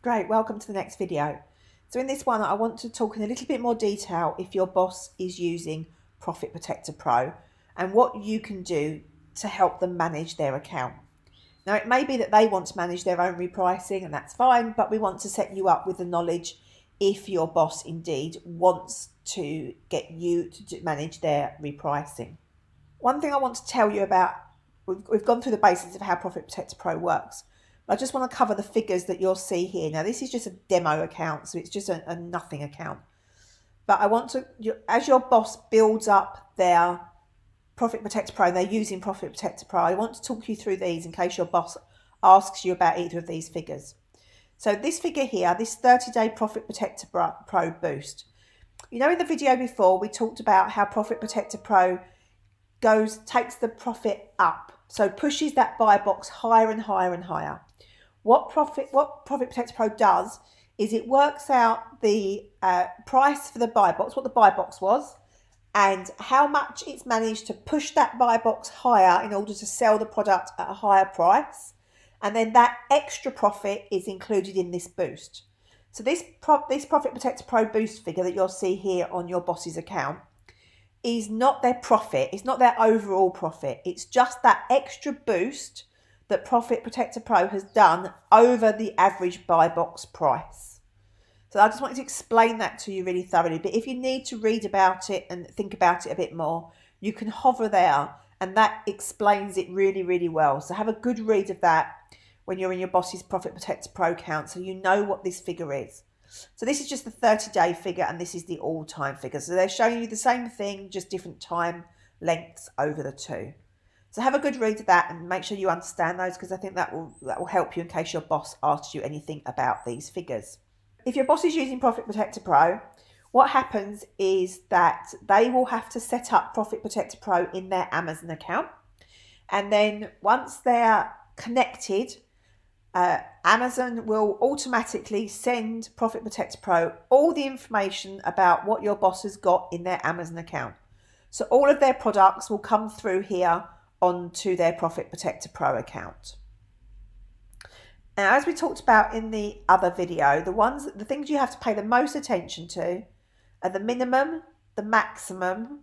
Great, welcome to the next video. So in this one, I want to talk in a little bit more detail if your boss is using Profit Protector Pro and what you can do to help them manage their account. Now, it may be that they want to manage their own repricing, and that's fine, but we want to set you up with the knowledge if your boss indeed wants to get you to manage their repricing. One thing I want to tell you about, we've gone through the basics of how Profit Protector Pro works. I just want to cover the figures that you'll see here. Now, this is just a demo account, so it's just a nothing account. But I want to, as your boss builds up their Profit Protector Pro, and they're using Profit Protector Pro, I want to talk you through these in case your boss asks you about either of these figures. So this figure here, this 30-day Profit Protector Pro boost. You know, in the video before, we talked about how Profit Protector Pro takes the profit up. So pushes that buy box higher and higher and higher. What Profit Protector Pro does is it works out the price for the buy box, what the buy box was, and how much it's managed to push that buy box higher in order to sell the product at a higher price. And then that extra profit is included in this boost. So this Profit Protector Pro boost figure that you'll see here on your boss's account is not their profit. It's not their overall profit. It's just that extra boost that Profit Protector Pro has done over the average buy box price. So I just wanted to explain that to you really thoroughly. But if you need to read about it and think about it a bit more, you can hover there and that explains it really, really well. So have a good read of that when you're in your boss's Profit Protector Pro account so you know what this figure is. So this is just the 30-day figure and this is the all-time figure. So they're showing you the same thing, just different time lengths over the two. So have a good read of that and make sure you understand those, because I think that will help you in case your boss asks you anything about these figures. If your boss is using Profit Protector Pro, what happens is that they will have to set up Profit Protector Pro in their Amazon account. And then once they're connected, Amazon will automatically send Profit Protector Pro all the information about what your boss has got in their Amazon account. So all of their products will come through here onto their Profit Protector Pro account. Now, as we talked about in the other video, the things you have to pay the most attention to are the minimum, the maximum,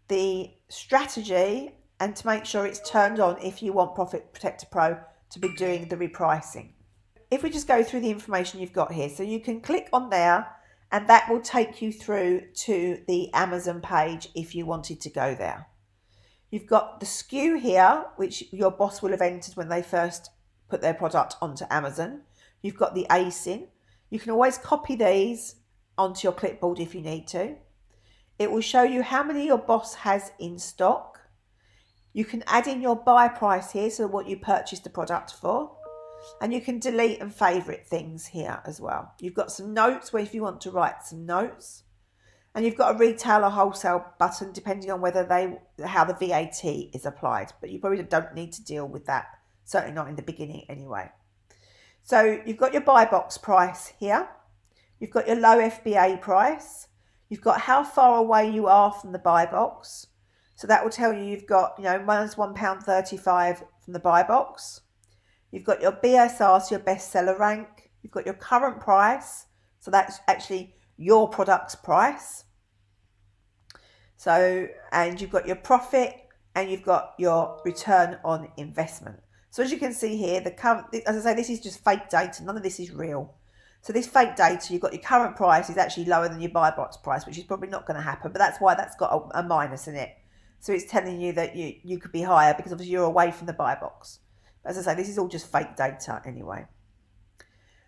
the strategy, and to make sure it's turned on if you want Profit Protector Pro to be doing the repricing. If we just go through the information you've got here, so you can click on there and that will take you through to the Amazon page if you wanted to go there. You've got the SKU here, which your boss will have entered when they first put their product onto Amazon. You've got the ASIN. You can always copy these onto your clipboard if you need to. It will show you how many your boss has in stock. You can add in your buy price here, so what you purchased the product for. And you can delete and favourite things here as well. You've got some notes where if you want to write some notes. And you've got a retail or wholesale button depending on how the VAT is applied. But you probably don't need to deal with that. Certainly not in the beginning anyway. So you've got your buy box price here. You've got your low FBA price. You've got how far away you are from the buy box. So that will tell you you've got, minus £1.35 from the buy box. You've got your BSR, so your bestseller rank. You've got your current price. So that's actually your product's price. So, and you've got your profit and you've got your return on investment. So as you can see here, as I say, this is just fake data. None of this is real. So this fake data, you've got your current price is actually lower than your buy box price, which is probably not going to happen. But that's why that's got a minus in it. So it's telling you that you could be higher because obviously you're away from the buy box. But as I say, this is all just fake data anyway.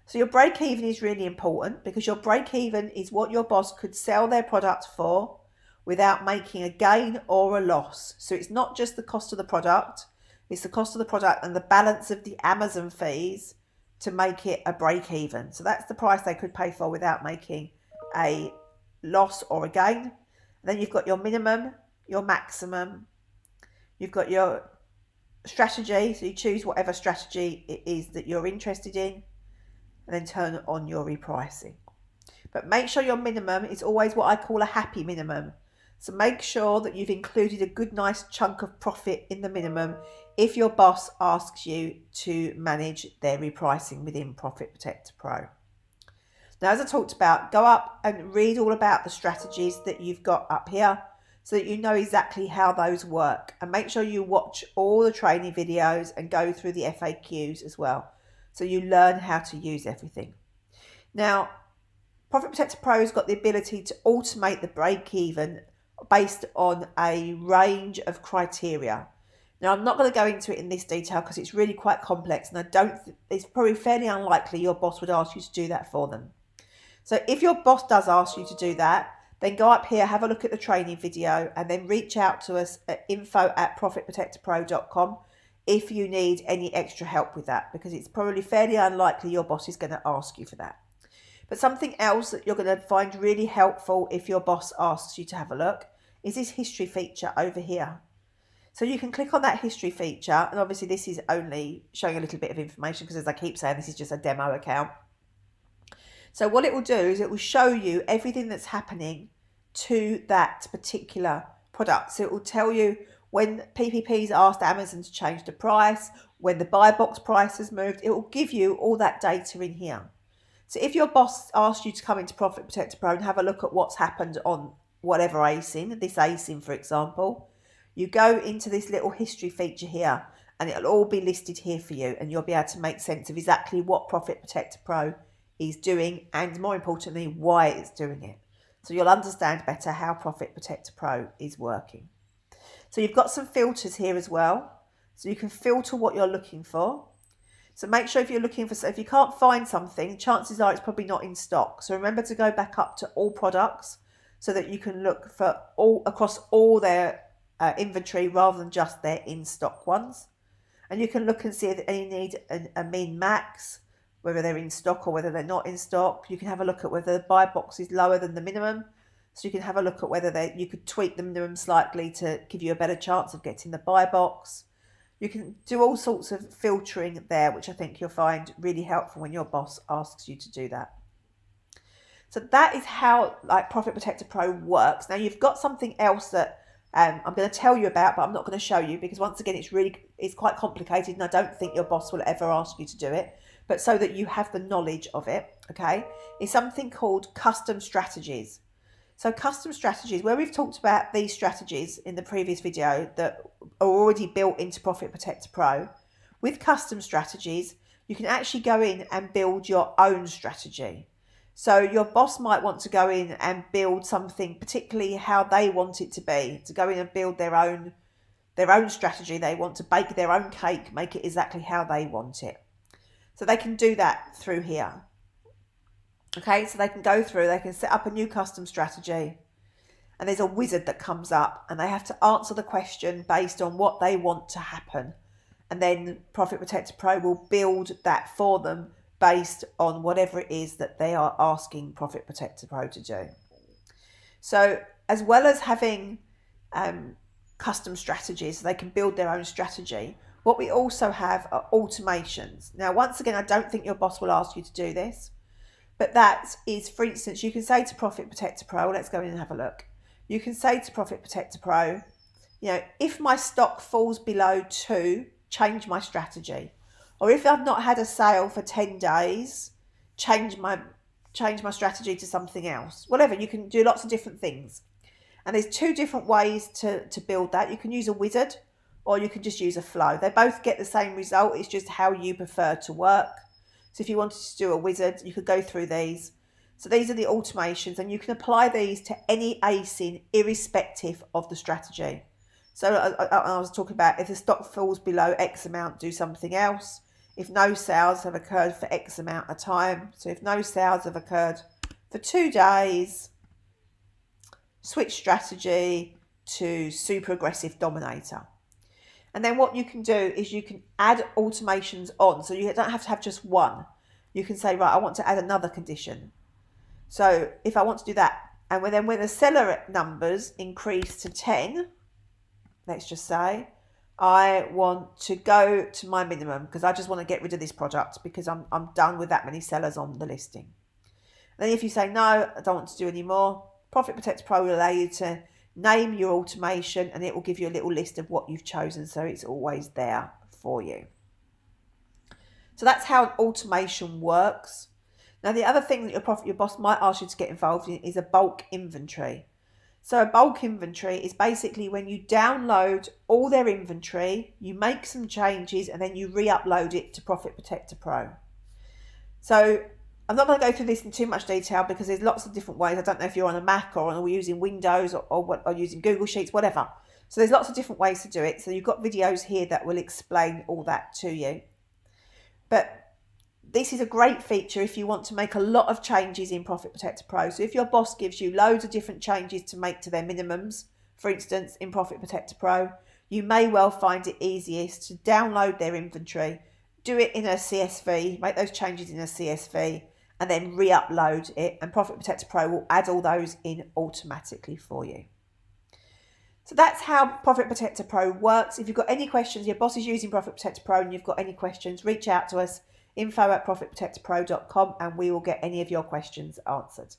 So your break even is really important because your break even is what your boss could sell their product for without making a gain or a loss. So it's not just the cost of the product, it's the cost of the product and the balance of the Amazon fees to make it a break even. So that's the price they could pay for without making a loss or a gain. And then you've got your minimum, your maximum, you've got your strategy, so you choose whatever strategy it is that you're interested in and then turn on your repricing. But make sure your minimum is always what I call a happy minimum. So make sure that you've included a good nice chunk of profit in the minimum if your boss asks you to manage their repricing within Profit Protector Pro. Now, as I talked about, go up and read all about the strategies that you've got up here so that you know exactly how those work, and make sure you watch all the training videos and go through the FAQs as well, so you learn how to use everything. Now, Profit Protector Pro has got the ability to automate the break-even based on a range of criteria. Now, I'm not going to go into it in this detail because it's really quite complex, and it's probably fairly unlikely your boss would ask you to do that for them. So if your boss does ask you to do that, then go up here, have a look at the training video, and then reach out to us at info@profitprotectorpro.com if you need any extra help with that, because it's probably fairly unlikely your boss is going to ask you for that. But something else that you're going to find really helpful if your boss asks you to have a look is this history feature over here. So you can click on that history feature, and obviously this is only showing a little bit of information because, as I keep saying, this is just a demo account. So what it will do is it will show you everything that's happening to that particular product. So it will tell you when PPP's asked Amazon to change the price, when the buy box price has moved. It will give you all that data in here. So if your boss asks you to come into Profit Protector Pro and have a look at what's happened on whatever ASIN, this ASIN for example, you go into this little history feature here and it'll all be listed here for you, and you'll be able to make sense of exactly what Profit Protector Pro is doing, and more importantly, why it's doing it. So you'll understand better how Profit Protector Pro is working. So you've got some filters here as well. So you can filter what you're looking for. So make sure if you're looking for, so if you can't find something, chances are it's probably not in stock. So remember to go back up to all products so that you can look for all across all their inventory rather than just their in-stock ones. And you can look and see if any need a min max, whether they're in stock or whether they're not in stock. You can have a look at whether the buy box is lower than the minimum. So you can have a look at whether you could tweak the minimum slightly to give you a better chance of getting the buy box. You can do all sorts of filtering there, which I think you'll find really helpful when your boss asks you to do that. So that is how Profit Protector Pro works. Now you've got something else that I'm going to tell you about, but I'm not going to show you because once again, it's quite complicated, and I don't think your boss will ever ask you to do it. But so that you have the knowledge of it, okay, is something called custom strategies. So custom strategies, where we've talked about these strategies in the previous video that are already built into Profit Protector Pro, with custom strategies, you can actually go in and build your own strategy. So your boss might want to go in and build something, particularly how they want it to be, to go in and build their own strategy. They want to bake their own cake, make it exactly how they want it. So they can do that through here. Okay, so they can go through, they can set up a new custom strategy, and there's a wizard that comes up and they have to answer the question based on what they want to happen. And then Profit Protector Pro will build that for them based on whatever it is that they are asking Profit Protector Pro to do. So as well as having custom strategies, so they can build their own strategy, what we also have are automations. Now, once again, I don't think your boss will ask you to do this, but that is, for instance, you can say to Profit Protector Pro, let's go in and have a look. You can say to Profit Protector Pro, if my stock falls below 2, change my strategy. Or if I've not had a sale for 10 days, change my strategy to something else. Whatever, you can do lots of different things. And there's 2 different ways to build that. You can use a wizard, or you can just use a flow. They both get the same result. It's just how you prefer to work. So if you wanted to do a wizard, you could go through these. So these are the automations, and you can apply these to any ASIN irrespective of the strategy. So I was talking about if the stock falls below X amount, do something else. If no sales have occurred for X amount of time. So if no sales have occurred for 2 days, switch strategy to super aggressive dominator. And then what you can do is you can add automations on. So you don't have to have just one. You can say, right, I want to add another condition. So if I want to do that, and then when the seller numbers increase to 10, let's just say, I want to go to my minimum because I just want to get rid of this product because I'm done with that many sellers on the listing. And then if you say, no, I don't want to do any more, Profit Protector Pro will allow you to name your automation, and it will give you a little list of what you've chosen, so it's always there for you. So that's how automation works. Now, the other thing that your boss might ask you to get involved in is a bulk inventory. So a bulk inventory is basically when you download all their inventory, you make some changes, and then you re-upload it to Profit Protector Pro. So I'm not going to go through this in too much detail because there's lots of different ways. I don't know if you're on a Mac or using Windows or using Google Sheets, whatever. So there's lots of different ways to do it. So you've got videos here that will explain all that to you. But this is a great feature if you want to make a lot of changes in Profit Protector Pro. So if your boss gives you loads of different changes to make to their minimums, for instance, in Profit Protector Pro, you may well find it easiest to download their inventory, do it in a CSV, make those changes in a CSV, and then re-upload it, and Profit Protector Pro will add all those in automatically for you. So that's how Profit Protector Pro works. If you've got any questions, your boss is using Profit Protector Pro and you've got any questions, reach out to us, info@profitprotectorpro.com, and we will get any of your questions answered.